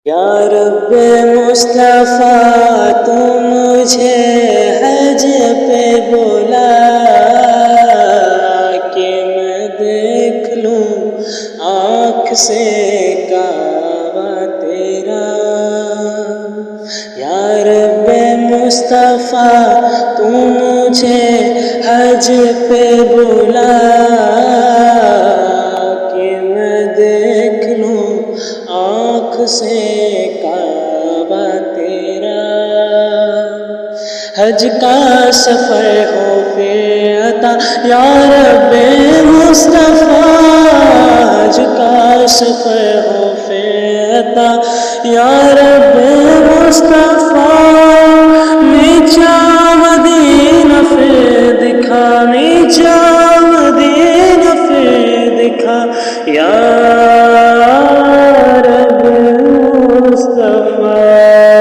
یا رب مصطفیٰ تو مجھے حج پہ بلا کہ میں دیکھ لوں آنکھ سے کعبہ تیرا۔ یا رب مصطفیٰ تو مجھے حج پہ بلا کہ میں دیکھ لوں آنکھ سے کعبہ تیرا۔ حج کا سفر ہو پھر عطا یا رب مصطفیٰ، حج کا سفر ہو پھر عطا یا رب مصطفیٰ، نیچا مدینہ پھر دکھا، نیچا مدینہ پھر دکھا یا رب مصطفیٰ۔